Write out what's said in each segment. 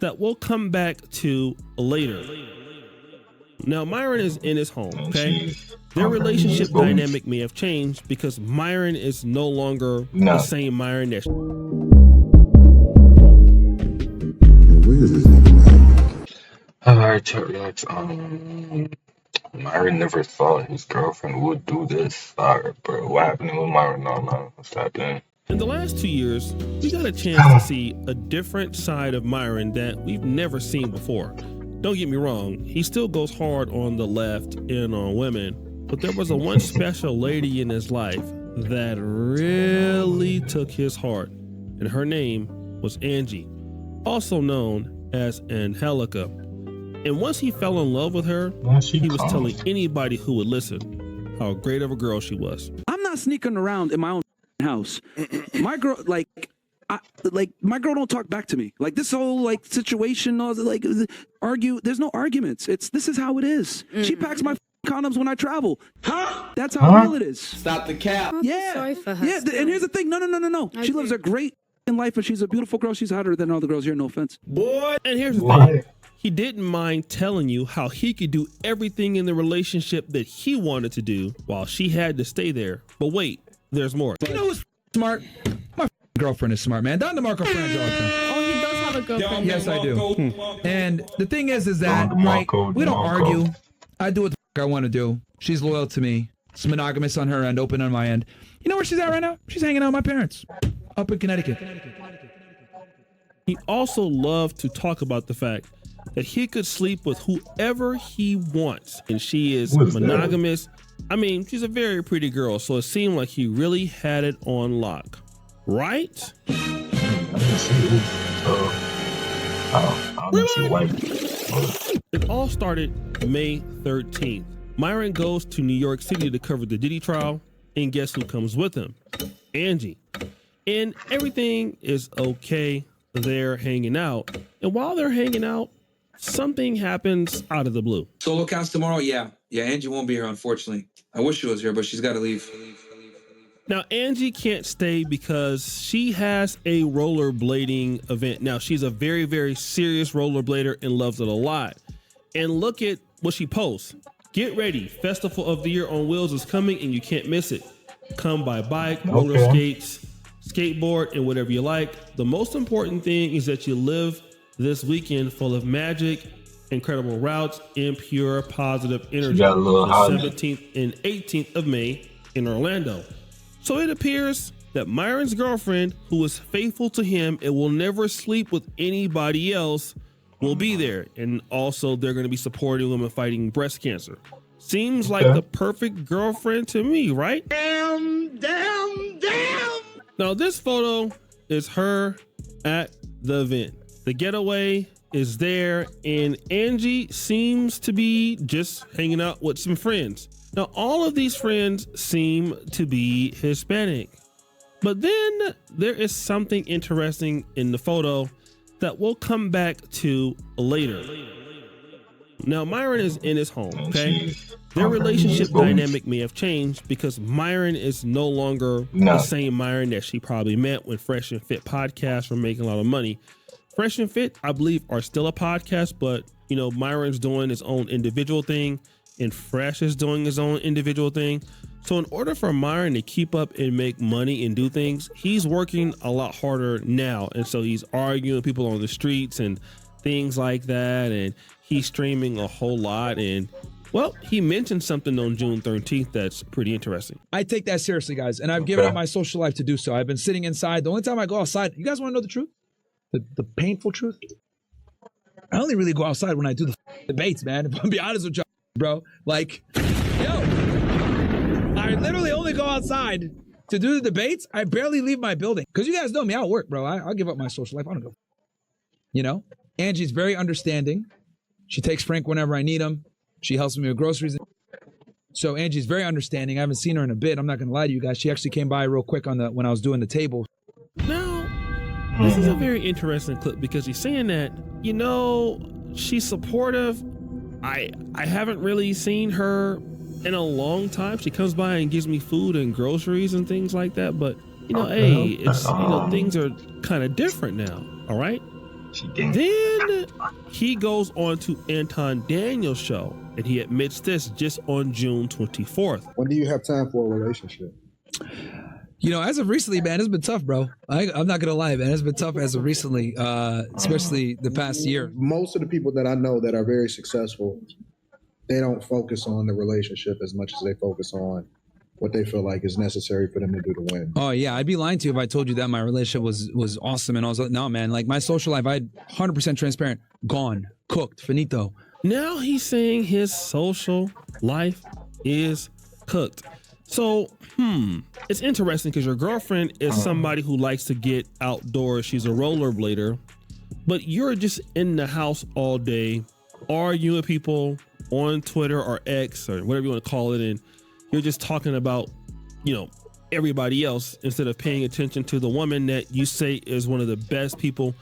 that we'll come back to later. Now, Myron is in his home, okay? Their relationship dynamic may have changed because Myron is no longer the same Myron that... Alright, chat reacts. Myron never thought his girlfriend would do this. Alright, bro. What happened with Myron? No, man. What's happening? In the last 2 years, we got a chance to see a different side of Myron that we've never seen before. Don't get me wrong, he still goes hard on the left and on women, but there was a one special lady in his life that really took his heart, and her name was Angie, also known as Angelica. And once he fell in love with her, he was telling anybody who would listen how great of a girl she was. I'm not sneaking around in my own house. My girl, my girl don't talk back to me. Like this whole situation, argue. There's no arguments. This is how it is. She packs my condoms when I travel. That's how real it is. Stop the cap. Yeah. Sorry for her. Yeah. And here's the thing. No. She lives a great life, and she's a beautiful girl. She's hotter than all the girls here. No offense. Boy. And here's the thing. He didn't mind telling you how he could do everything in the relationship that he wanted to do while she had to stay there. But wait, there's more. You know who's smart? My girlfriend is smart, man. Don DeMarco friend girlfriend. Oh, he does have a girlfriend. Yes, I do. And the thing is that right, we don't argue. I do what the I want to do. She's loyal to me. It's monogamous on her end, open on my end. You know where she's at right now? She's hanging out with my parents up in Connecticut. He also loved to talk about the fact that he could sleep with whoever he wants, and she is monogamous. I mean, she's a very pretty girl, so it seemed like he really had it on lock, right? It all started May 13th. Myron goes to New York City to cover the Diddy trial, and guess who comes with him? Angie. And everything is okay. They're hanging out, and while they're hanging out, something happens out of the blue. Solo cast tomorrow? Yeah, Angie won't be here, unfortunately. I wish she was here, but she's got to leave. Now, Angie can't stay because she has a rollerblading event. Now, she's a very, very serious rollerblader and loves it a lot. And look at what she posts. Get ready. Festival of the Year on Wheels is coming and you can't miss it. Come by bike, roller skates, skateboard, and whatever you like. The most important thing is that you live this weekend full of magic, incredible routes, and pure positive energy. The 17th and 18th of May in Orlando. So it appears that Myron's girlfriend, who is faithful to him and will never sleep with anybody else, will be there. And also they're going to be supporting him in fighting breast cancer. Seems like the perfect girlfriend to me, right? Damn. Now this photo is her at the event. The getaway is there, and Angie seems to be just hanging out with some friends. Now, all of these friends seem to be Hispanic, but then there is something interesting in the photo that we'll come back to later. Now, Myron is in his home, okay? Their relationship dynamic may have changed because Myron is no longer the same Myron that she probably met when Fresh and Fit podcast were making a lot of money. Fresh and Fit, I believe, are still a podcast, but Myron's doing his own individual thing and Fresh is doing his own individual thing. So in order for Myron to keep up and make money and do things, he's working a lot harder now. And so he's arguing with people on the streets and things like that. And he's streaming a whole lot. And well, he mentioned something on June 13th that's pretty interesting. I take that seriously, guys, and I've given up my social life to do so. I've been sitting inside. The only time I go outside, you guys want to know the truth? The painful truth? I only really go outside when I do the debates, man. If I'm be honest with you, bro. Like, I literally only go outside to do the debates. I barely leave my building. Because you guys know me, I'll work, bro. I'll give up my social life. I don't go. Angie's very understanding. She takes Frank whenever I need him. She helps me with groceries. So Angie's very understanding. I haven't seen her in a bit. I'm not going to lie to you guys. She actually came by real quick when I was doing the table. Now, this is a very interesting clip because he's saying that, she's supportive. I haven't really seen her in a long time. She comes by and gives me food and groceries and things like that. But, things are kind of different now. All right. She gang. Then he goes on to Anton Daniels' show, and he admits this just on June 24th. When do you have time for a relationship? You know, as of recently, man, it's been tough, bro. I'm not gonna lie, man. It's been tough as of recently, especially the past year. Most of the people that I know that are very successful, they don't focus on the relationship as much as they focus on what they feel like is necessary for them to do to win. Oh yeah, I'd be lying to you if I told you that my relationship was awesome and I was like, no, man, like my social life, I had 100% transparent, gone, cooked, finito. Now he's saying his social life is cooked. So, it's interesting because your girlfriend is somebody who likes to get outdoors. She's a rollerblader, but you're just in the house all day, arguing with people on Twitter or X or whatever you want to call it, and you're just talking about, you know, everybody else instead of paying attention to the woman that you say is one of the best people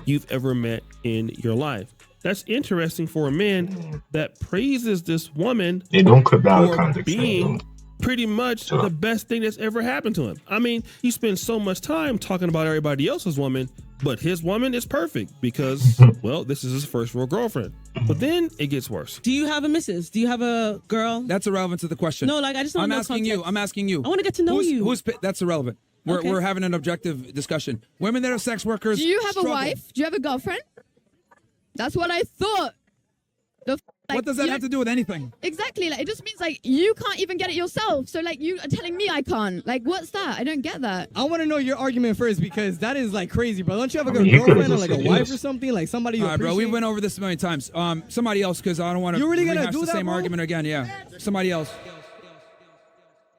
you've ever met in your life. That's interesting for a man that praises this woman Don't clip that out of for context. being pretty much the best thing that's ever happened to him. I mean, he spends so much time talking about everybody else's woman, but his woman is perfect because, well, this is his first real girlfriend. But then it gets worse. Do you have a missus? Do you have a girl? That's irrelevant to the question. No, like I just want to know context. I'm asking you. I want to get to know you. That's irrelevant. Okay. We're having an objective discussion. Women that are sex workers. Do you have struggle. a wife? Do you have a girlfriend? That's what I thought. What does that have to do with anything? Exactly. Like it just means like you can't even get it yourself. So like you are telling me I can't. Like what's that? I don't get that. I want to know your argument first because that is like crazy, bro. Don't you have a you could've girlfriend or just like a said wife yes. or something? Like somebody you All right, bro. We appreciate? went over this a million times. Somebody else, because I don't want to You really gonna rehash do the that, same bro? argument again. Yeah, somebody else.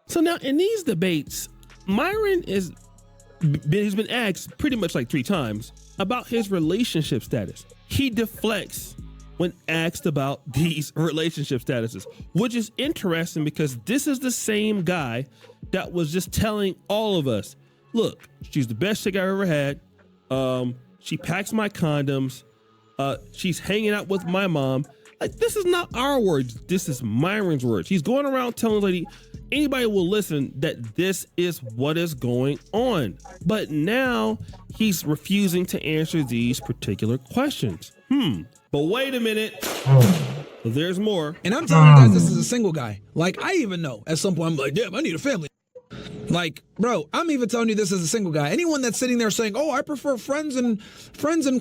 So now in these debates, Myron he's been asked pretty much like 3 times about his relationship status. He deflects when asked about these relationship statuses, which is interesting because this is the same guy that was just telling all of us, look, she's the best chick I've ever had. She packs my condoms. She's hanging out with my mom. Like, this is not our words. This is Myron's words. He's going around telling anybody will listen that this is what is going on. But now he's refusing to answer these particular questions. But wait a minute. There's more. And I'm telling you guys, this is a single guy. Like, I even know at some point, I'm like, damn, I need a family. Like, bro, I'm even telling you this as a single guy. Anyone that's sitting there saying, oh, I prefer friends and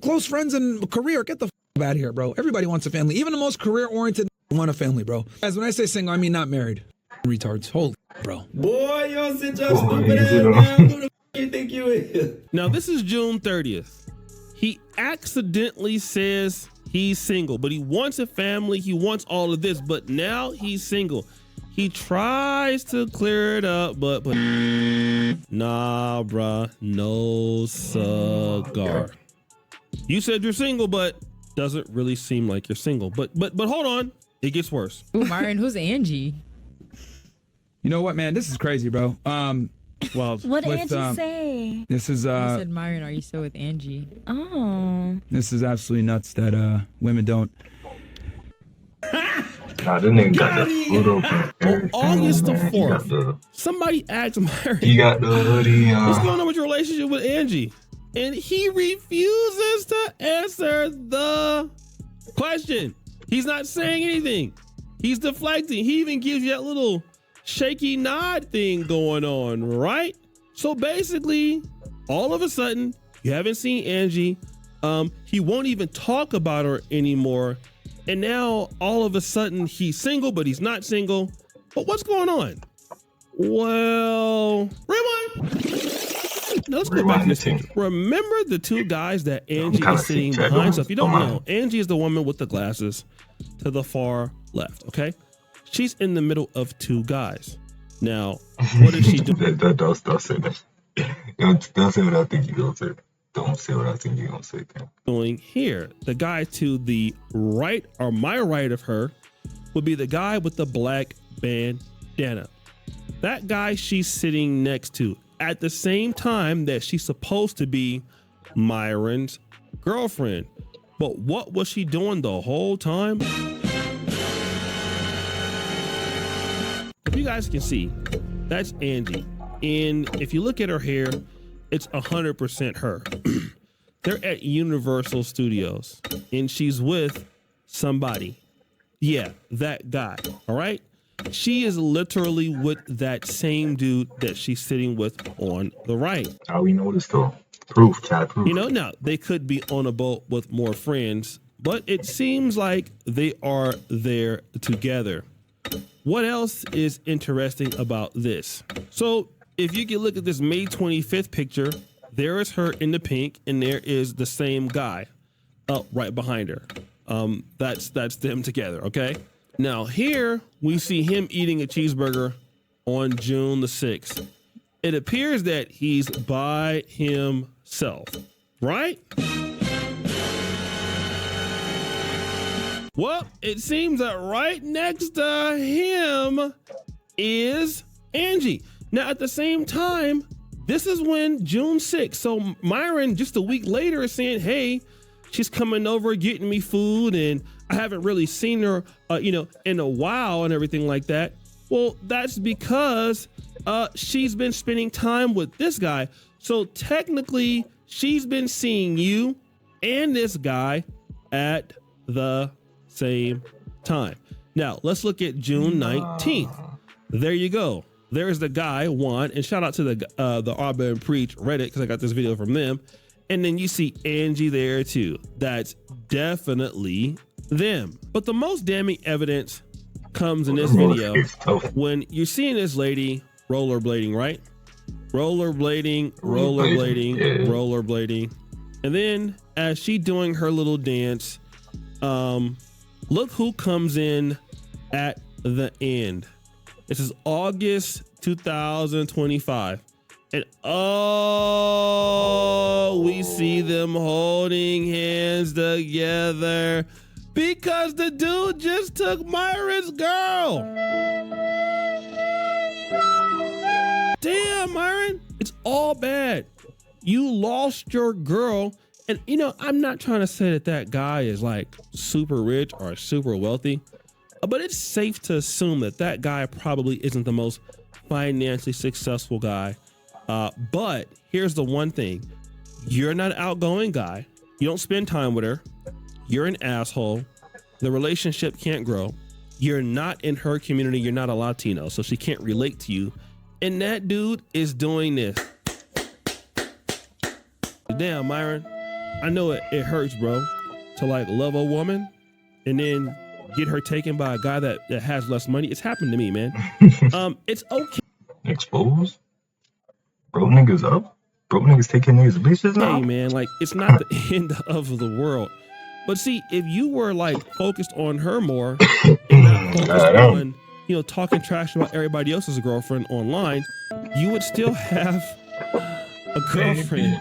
close friends and career, get the out of here, bro. Everybody wants a family. Even the most career-oriented want a family, bro. Guys, when I say single, I mean not married. Retards. Holy bro. Boy, you're such a stupid ass guy. Who the you think you is? Now, this is June 30th. He accidentally says he's single, but he wants a family. He wants all of this, but now he's single. He tries to clear it up, but nah, bruh, no cigar. You said you're single, but doesn't really seem like you're single. But hold on, it gets worse. Ooh, Myron, who's Angie? You know what, man? This is crazy, bro. Well, What did Angie say? This is I said, Myron, are you still with Angie? Oh. this is absolutely nuts that women don't. Nah, this nigga got the food open. On August the Man, 4th, somebody asked Myron, He got the hoodie on. what's going on with your relationship with Angie? And he refuses to answer the question. He's not saying anything. He's deflecting. He even gives you that little shaky nod thing going on, right? So basically, all of a sudden, you haven't seen Angie. He won't even talk about her anymore. And now all of a sudden he's single, but he's not single. But what's going on? Well, rewind. Now let's go back to this thing. Remember the 2 guys that Angie is sitting behind? So if you don't know, Angie is the woman with the glasses to the far left, okay? She's in the middle of 2 guys. Now, what is she doing? Don't say that. Don't say what I think you're going to say. Don't say what I think you're going to say. Doing here? The guy to the right, or my right of her, would be the guy with the black bandana. That guy she's sitting next to at the same time that she's supposed to be Myron's girlfriend. But what was she doing the whole time? If you guys can see, that's Angie. And if you look at her hair, it's 100% her. They're at Universal Studios, and she's with somebody. Yeah, that guy. All right. She is literally with that same dude that she's sitting with on the right. How we know this though? Proof, chat proof. You know, now they could be on a boat with more friends, but it seems like they are there together. What else is interesting about this? So if you can look at this May 25th picture, there is her in the pink, and there is the same guy up right behind her. That's them together, okay? Now here we see him eating a cheeseburger on June the 6th. It appears that he's by himself, right? Well, it seems that right next to him is Angie. Now, at the same time, this is when June 6th. So Myron, just a week later, is saying, hey, she's coming over, getting me food, and I haven't really seen her, in a while and everything like that. Well, that's because she's been spending time with this guy. So technically, she's been seeing you and this guy at the same time. Now, let's look at June 19th. There you go. There's the guy, Juan, and shout out to the Arbor and Preach Reddit, because I got this video from them. And then you see Angie there too. That's definitely them. But the most damning evidence comes in this video when you're seeing this lady rollerblading, right? Rollerblading. And then as she doing her little dance, look who comes in at the end. This is August 2025. And we see them holding hands together because the dude just took Myron's girl. Damn, Myron, it's all bad. You lost your girl. And I'm not trying to say that guy is like super rich or super wealthy, but it's safe to assume that guy probably isn't the most financially successful guy. But here's the one thing. You're not an outgoing guy. You don't spend time with her. You're an asshole. The relationship can't grow. You're not in her community. You're not a Latino, so she can't relate to you. And that dude is doing this. Damn, Myron. I know it hurts, bro, to like love a woman and then get her taken by a guy that has less money. It's happened to me, man. It's okay. Exposed? Bro niggas up? Bro niggas taking niggas bitches now? Hey, man, like, it's not the end of the world. But see, if you were like focused on her more and not focused on, talking trash about everybody else's girlfriend online, you would still have a girlfriend.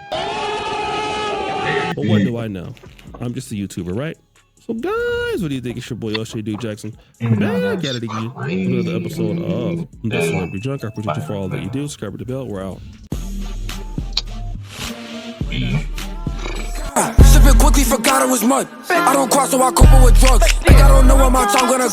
But what do I know? I'm just a YouTuber, right? So guys, what do you think? It's your boy O'Shea Duke Jackson. Back at it again. Another episode of The Celebrity Junk. I appreciate you for all that you do. Subscribe to the bell. We're out. Sipping quickly, forgot it was mud. I don't cross, so I couple with drugs. Think I don't know what my tongue gonna